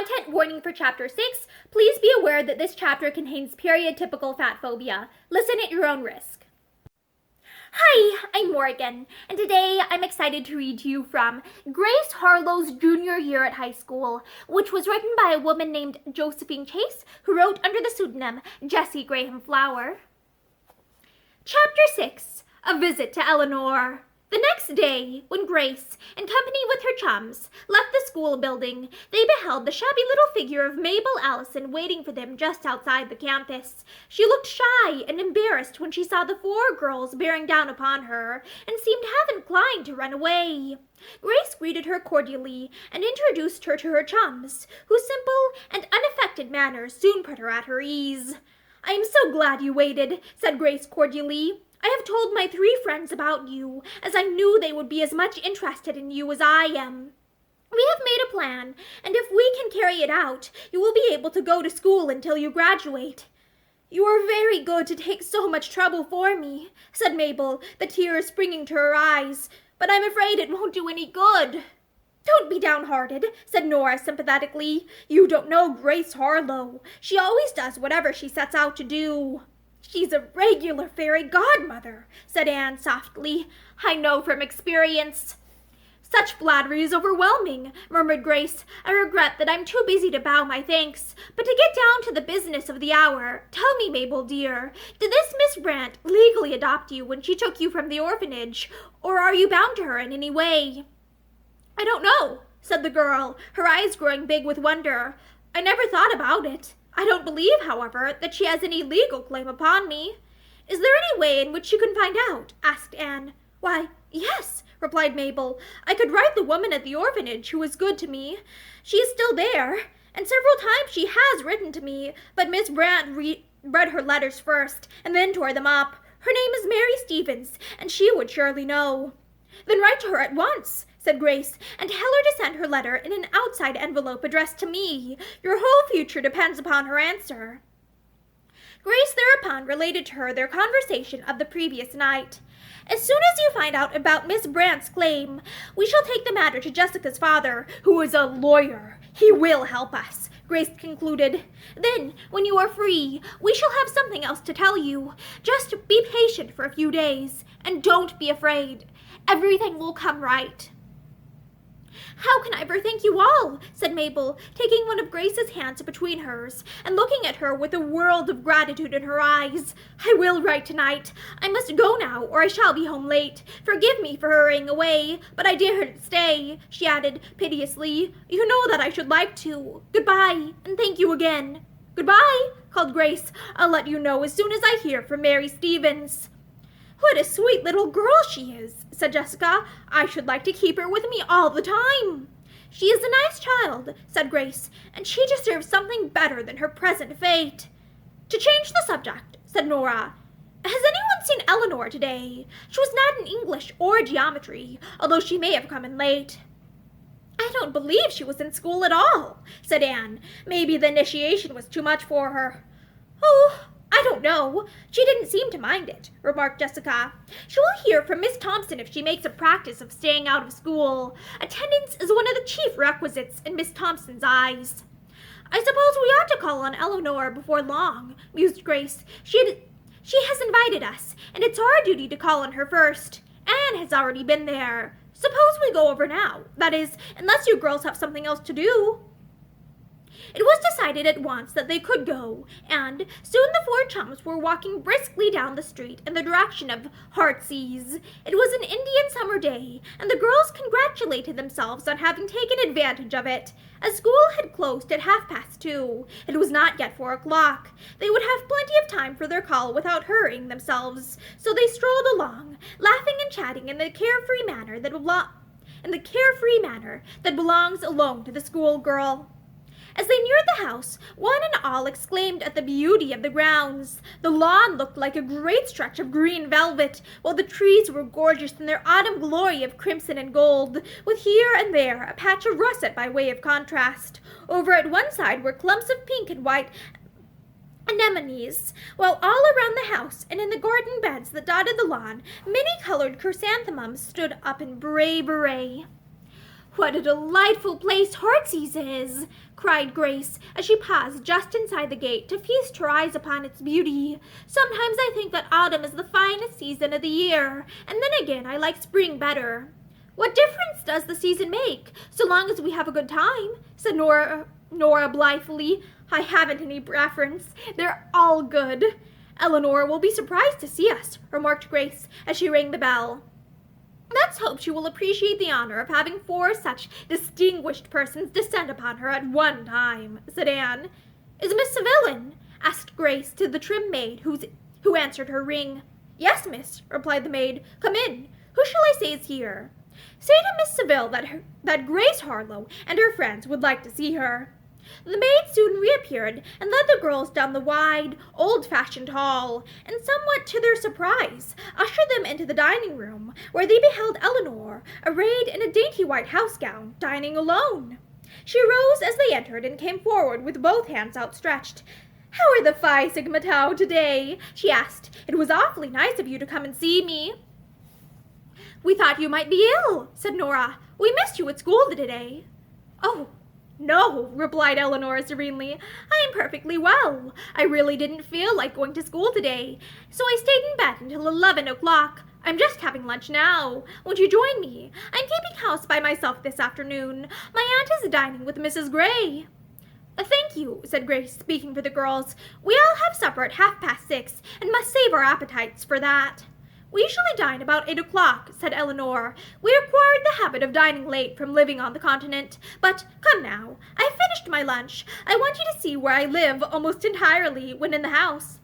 Content warning for Chapter 6. Please be aware that this chapter contains period-typical fat phobia. Listen at your own risk. Hi, I'm Morgan, and today I'm excited to read to you from Grace Harlowe's junior year at high school, which was written by a woman named Josephine Chase, who wrote under the pseudonym Jessie Graham Flower. Chapter 6. A Visit to Eleanor. The next day, when Grace, in company with her chums, left the school building, they beheld the shabby little figure of Mabel Allison waiting for them just outside the campus. She looked shy and embarrassed when she saw the four girls bearing down upon her, and seemed half inclined to run away. Grace greeted her cordially and introduced her to her chums, whose simple and unaffected manners soon put her at her ease. "I am so glad you waited," said Grace cordially. "I have told my 3 friends about you, as I knew they would be as much interested in you as I am. We have made a plan, and if we can carry it out, you will be able to go to school until you graduate." "You are very good to take so much trouble for me," said Mabel, the tears springing to her eyes, "but I'm afraid it won't do any good." "Don't be downhearted," said Nora sympathetically. "You don't know Grace Harlowe. She always does whatever she sets out to do." "She's a regular fairy godmother," said Anne softly. "I know from experience." "Such flattery is overwhelming," murmured Grace. "I regret that I'm too busy to bow my thanks. But to get down to the business of the hour, tell me, Mabel dear, did this Miss Brant legally adopt you when she took you from the orphanage, or are you bound to her in any way?" "I don't know," said the girl, her eyes growing big with wonder. "I never thought about it. I don't believe, however, that she has any legal claim upon me." "Is there any way in which you can find out?" asked Anne. "Why, yes," replied Mabel. "I could write the woman at the orphanage who was good to me. She is still there, and several times she has written to me, but Miss Brant read her letters first, and then tore them up. Her name is Mary Stevens, and she would surely know." "Then write to her at once," said Grace, "and tell her to send her letter in an outside envelope addressed to me. Your whole future depends upon her answer." Grace thereupon related to her their conversation of the previous night. "As soon as you find out about Miss Brant's claim, we shall take the matter to Jessica's father, who is a lawyer. He will help us," Grace concluded. "Then, when you are free, we shall have something else to tell you. Just be patient for a few days, and don't be afraid. Everything will come right." "How can I ever thank you all?" said Mabel, taking one of Grace's hands between hers and looking at her with a world of gratitude in her eyes. "I will write tonight. I must go now, or I shall be home late. Forgive me for hurrying away, but I daren't stay," she added piteously. "You know that I should like to. Goodbye, and thank you again." "Goodbye," called Grace. "I'll let you know as soon as I hear from Mary Stevens." "What a sweet little girl she is," said Jessica. "I should like to keep her with me all the time." "She is a nice child," said Grace, "and she deserves something better than her present fate." "To change the subject," said Nora, "has anyone seen Eleanor today? She was not in English or geometry, although she may have come in late." "I don't believe she was in school at all," said Anne. "Maybe the initiation was too much for her." "Oh, I don't know. She didn't seem to mind it," remarked Jessica. "She will hear from Miss Thompson if she makes a practice of staying out of school. Attendance is one of the chief requisites in Miss Thompson's eyes." "I suppose we ought to call on Eleanor before long," mused Grace. She has invited us, and it's our duty to call on her first. Anne has already been there. Suppose we go over now. That is, unless you girls have something else to do." It was decided at once that they could go, and soon the 4 chums were walking briskly down the street in the direction of Heartsease. It was an Indian summer day, and the girls congratulated themselves on having taken advantage of it. As school had closed at 2:30, it was not yet 4 o'clock. They would have plenty of time for their call without hurrying themselves, so they strolled along, laughing and chatting in the carefree manner that belongs alone to the schoolgirl. As they neared the house, one and all exclaimed at the beauty of the grounds. The lawn looked like a great stretch of green velvet, while the trees were gorgeous in their autumn glory of crimson and gold, with here and there a patch of russet by way of contrast. Over at one side were clumps of pink and white anemones, while all around the house and in the garden beds that dotted the lawn, many-colored chrysanthemums stood up in brave array. "What a delightful place Heartsease is!" cried Grace as she paused just inside the gate to feast her eyes upon its beauty. "Sometimes I think that autumn is the finest season of the year, and then again I like spring better." "What difference does the season make, so long as we have a good time?" said Nora blithely. "I haven't any preference. They're all good." "Eleanor will be surprised to see us," remarked Grace as she rang the bell. "Let's hope she will appreciate the honor of having 4 such distinguished persons descend upon her at one time," said Anne. "Is Miss Saville in?" asked Grace to the trim maid who answered her ring. "Yes, miss," replied the maid. "Come in. Who shall I say is here?" "Say to Miss Saville that Grace Harlowe and her friends would like to see her." The maid soon reappeared and led the girls down the wide, old-fashioned hall, and somewhat to their surprise, ushered them into the dining room, where they beheld Eleanor, arrayed in a dainty white house gown, dining alone. She rose as they entered and came forward with both hands outstretched. "How are the Phi Sigma Tau today?" she asked. "It was awfully nice of you to come and see me." "We thought you might be ill," said Nora. "We missed you at school today." "Oh, no," replied Eleanor serenely. "I am perfectly well. I really didn't feel like going to school today, so I stayed in bed until 11 o'clock. I'm just having lunch now. Won't you join me? I'm keeping house by myself this afternoon. My aunt is dining with Mrs. Gray." "Thank you," said Grace, speaking for the girls. "We all have supper at 6:30, and must save our appetites for that." "We usually dine about 8 o'clock, said Eleanor. "We acquired the habit of dining late from living on the continent. But come now, I've finished my lunch. I want you to see where I live almost entirely when in the house."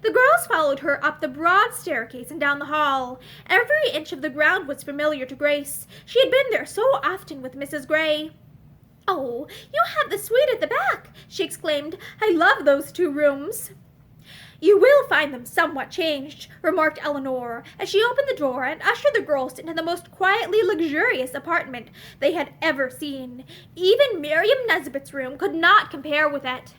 The girls followed her up the broad staircase and down the hall. Every inch of the ground was familiar to Grace. She had been there so often with Mrs. Gray. "Oh, you have the suite at the back," she exclaimed. "I love those 2 rooms." "You will find them somewhat changed," remarked Eleanor, as she opened the door and ushered the girls into the most quietly luxurious apartment they had ever seen. Even Miriam Nesbit's room could not compare with it.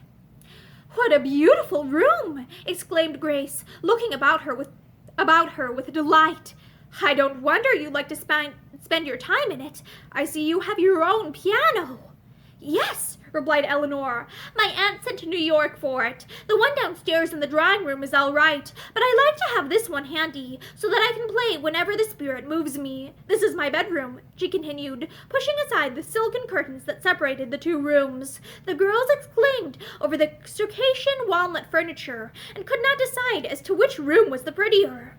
"What a beautiful room!" exclaimed Grace, looking about her with delight. "I don't wonder you like to spend your time in it. I see you have your own piano." "Yes," replied Eleanor. "My aunt sent to New York for it. The one downstairs in the drawing room is all right, but I like to have this one handy, so that I can play whenever the spirit moves me. This is my bedroom," she continued, pushing aside the silken curtains that separated the 2 rooms. The girls exclaimed over the Circassian walnut furniture, and could not decide as to which room was the prettier.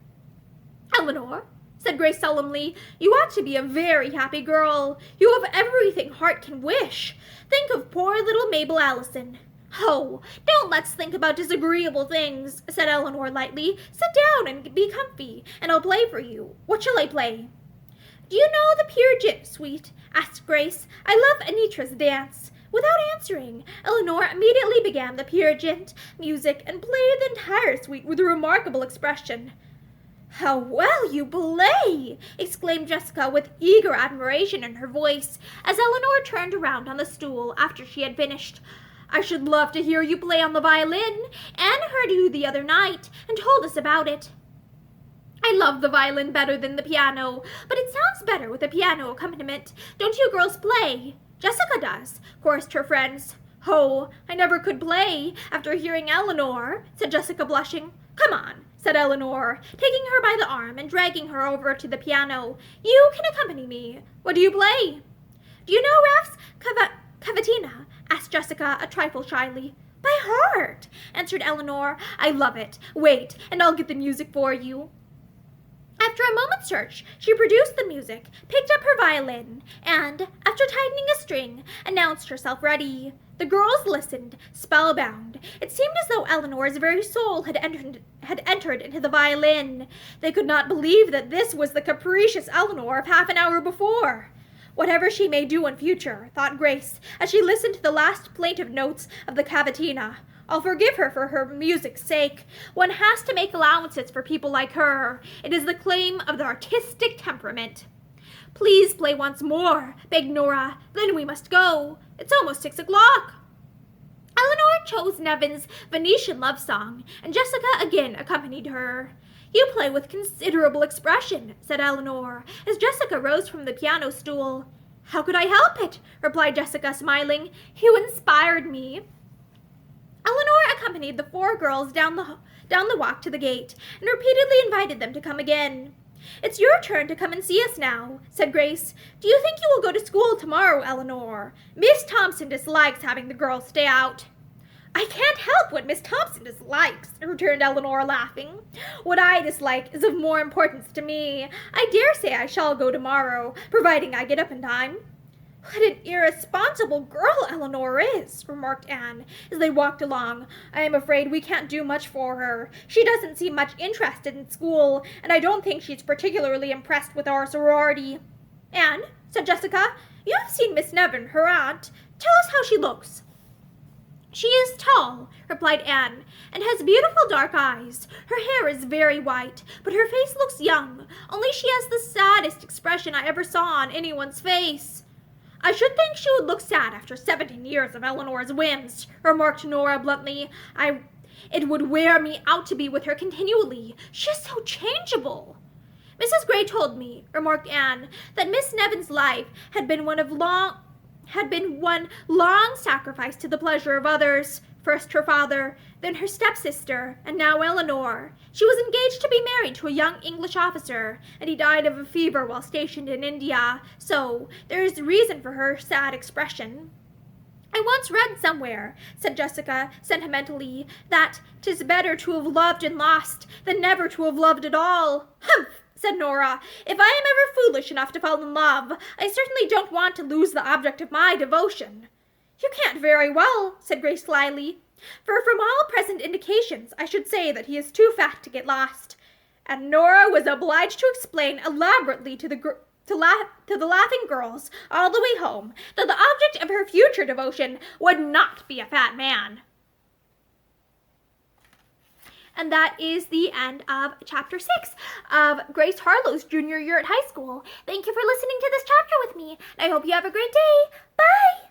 "Eleanor," said Grace solemnly, "you ought to be a very happy girl. You have everything heart can wish. Think of poor little Mabel Allison." "Oh, don't let's think about disagreeable things," said Eleanor lightly. "Sit down and be comfy, and I'll play for you. What shall I play?" "Do you know the Peer Gynt suite?" asked Grace. "I love Anitra's dance." Without answering, Eleanor immediately began the Peer Gynt music and played the entire suite with a remarkable expression. "How well you play!" exclaimed Jessica with eager admiration in her voice, as Eleanor turned around on the stool after she had finished. "I should love to hear you play on the violin. Anne heard you the other night and told us about it." "I love the violin better than the piano, but it sounds better with a piano accompaniment. Don't you girls play?" "Jessica does," chorused her friends. "Oh, I never could play after hearing Eleanor," said Jessica, blushing. "Come on," said Eleanor, taking her by the arm and dragging her over to the piano. "You can accompany me. What do you play?" "Do you know Raff's Cavatina?" asked Jessica, a trifle shyly. "By heart," answered Eleanor. "I love it. Wait, and I'll get the music for you." After a moment's search, she produced the music, picked up her violin, and, after tightening a string, announced herself ready. The girls listened, spellbound. It seemed as though Eleanor's very soul had entered into the violin. They could not believe that this was the capricious Eleanor of half an hour before. "Whatever she may do in future," thought Grace, as she listened to the last plaintive notes of the cavatina, "I'll forgive her for her music's sake. One has to make allowances for people like her. It is the claim of the artistic temperament." "Please play once more," begged Nora. "Then we must go. It's almost 6 o'clock." Eleanor chose Nevin's Venetian love song, and Jessica again accompanied her. "You play with considerable expression," said Eleanor, as Jessica rose from the piano stool. "How could I help it?" replied Jessica, smiling. "You inspired me." Eleanor accompanied the 4 girls down the walk to the gate and repeatedly invited them to come again. "It's your turn to come and see us now," said Grace. "Do you think you will go to school tomorrow, Eleanor? Miss Thompson dislikes having the girls stay out." "I can't help what Miss Thompson dislikes," returned Eleanor, laughing. "What I dislike is of more importance to me. I dare say I shall go tomorrow, providing I get up in time." "What an irresponsible girl Eleanor is," remarked Anne, as they walked along. "I am afraid we can't do much for her. She doesn't seem much interested in school, and I don't think she's particularly impressed with our sorority." "Anne," said Jessica, "you have seen Miss Nevin, her aunt. Tell us how she looks." "She is tall," replied Anne, "and has beautiful dark eyes. Her hair is very white, but her face looks young, only she has the saddest expression I ever saw on anyone's face." "I should think she would look sad after 17 years of Eleanor's whims," remarked Nora bluntly. It would wear me out to be with her continually. She is so changeable." "Mrs. Gray told me," remarked Anne, "that Miss Nevin's life had been one long sacrifice to the pleasure of others. First her father, then her stepsister, and now Eleanor. She was engaged to be married to a young English officer, and he died of a fever while stationed in India, so there is reason for her sad expression." "I once read somewhere," said Jessica sentimentally, "that 'tis better to have loved and lost than never to have loved at all." "Humph!" said Nora. "If I am ever foolish enough to fall in love, I certainly don't want to lose the object of my devotion." "You can't very well," said Grace slyly, "for from all present indications I should say that he is too fat to get lost." And Nora was obliged to explain elaborately to the laughing girls all the way home that the object of her future devotion would not be a fat man. And that is the end of chapter 6 of Grace Harlowe's junior year at high school. Thank you for listening to this chapter with me, and I hope you have a great day. Bye!